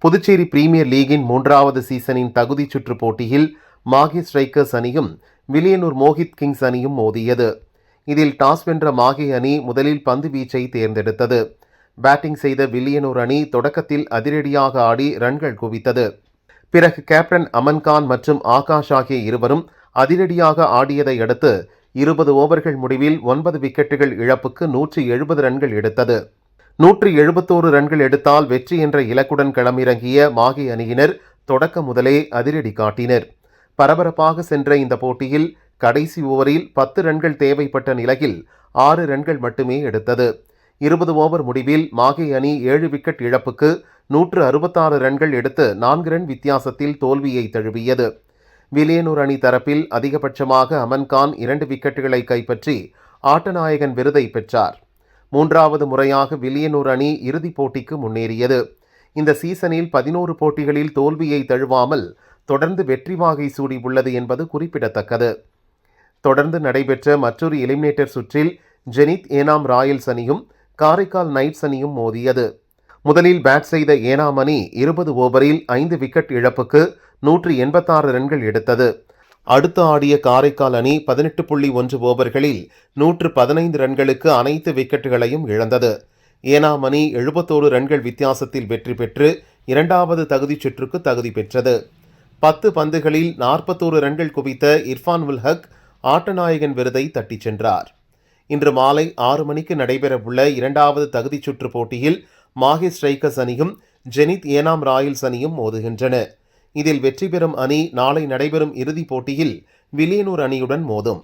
Puducherry premier லீகின் 3வது சீசனின் தகுதிச் சுற்று போட்டியில் மாகே ஸ்ட்ரைக்கர்ஸ் அணியும் வில்லியனூர் மோஹித் கிங்ஸ் அணியும் மோதியது. இதில் டாஸ் வென்ற மாகே அணி முதலில் பந்து வீச்சை தேர்ந்தெடுத்தது. பேட்டிங் செய்த வில்லியனூர் அணி தொடக்கத்தில் அதிரடியாக ஆடி ரன்கள் குவித்தது. பிறகு கேப்டன் அமன்கான் மற்றும் ஆகாஷ் ஆகிய இருவரும் அதிரடியாக ஆடியதை அடுத்து 20 ஓவர்கள் முடிவில் 9 விக்கெட்டுகள் இழப்புக்கு 170 ரன்கள் எடுத்தது. 171 ரன்கள் எடுத்தால் வெற்றி என்ற இலக்குடன் களமிறங்கிய மாகே அணியினர் தொடக்க முதலே அதிரடி காட்டினர். பரபரப்பாக சென்ற இந்த போட்டியில் கடைசி ஓவரில் 10 ரன்கள் தேவைப்பட்ட நிலையில் 6 ரன்கள் மட்டுமே எடுத்தது. 20 ஓவர் முடிவில் மாகே அணி 7 விக்கெட் இழப்புக்கு 166 ரன்கள் எடுத்து 4 ரன் வித்தியாசத்தில் தோல்வியை தழுவியது. வில்லியனூர் அணி தரப்பில் அதிகபட்சமாக அமன்கான் 2 விக்கெட்டுகளை கைப்பற்றி ஆட்டநாயகன் விருதை பெற்றார். 3வது முறையாக வில்லியனூர் அணி இறுதிப் போட்டிக்கு முன்னேறியது. இந்த சீசனில் 11 போட்டிகளில் தோல்வியை தழுவாமல் தொடர்ந்து வெற்றி வாகை சூடி உள்ளது என்பது குறிப்பிடத்தக்கது. தொடர்ந்து நடைபெற்ற மற்றொரு எலிமினேட்டர் சுற்றில் ஜெனித் ஏனாம் ராயல்ஸ் அணியும் காரைக்கால் நைட்ஸ் அணியும் மோதியது. முதலில் பேட் செய்த ஏனாம் அணி 20 ஓவரில் 5 விக்கெட் இழப்புக்கு 186 ரன்கள் எடுத்தது. அடுத்து ஆடிய காரைக்கால் அணி 18.1 ஓவர்களில் 115 ரன்களுக்கு அனைத்து விக்கெட்டுகளையும் இழந்தது. ஏனாம் அணி 71 ரன்கள் வித்தியாசத்தில் வெற்றி பெற்று 2வது தகுதிச் சுற்றுக்கு தகுதி பெற்றது. 10 பந்துகளில் 41 ரன்கள் குவித்த இர்ஃபான் உல் ஹக் ஆட்டநாயகன் விருதை தட்டிச் சென்றார். இன்று மாலை 6 மணிக்கு நடைபெறவுள்ள 2வது தகுதிச் சுற்று போட்டியில் மாகே ஸ்ட்ரைக்கர்ஸ் அணியும் ஜெனித் ஏனாம் ராயல்ஸ் அணியும் மோதுகின்றன. இதில் வெற்றி பெறும் அணி நாளை நடைபெறும் இறுதிப் போட்டியில் வில்லியனூர் அணியுடன் மோதும்.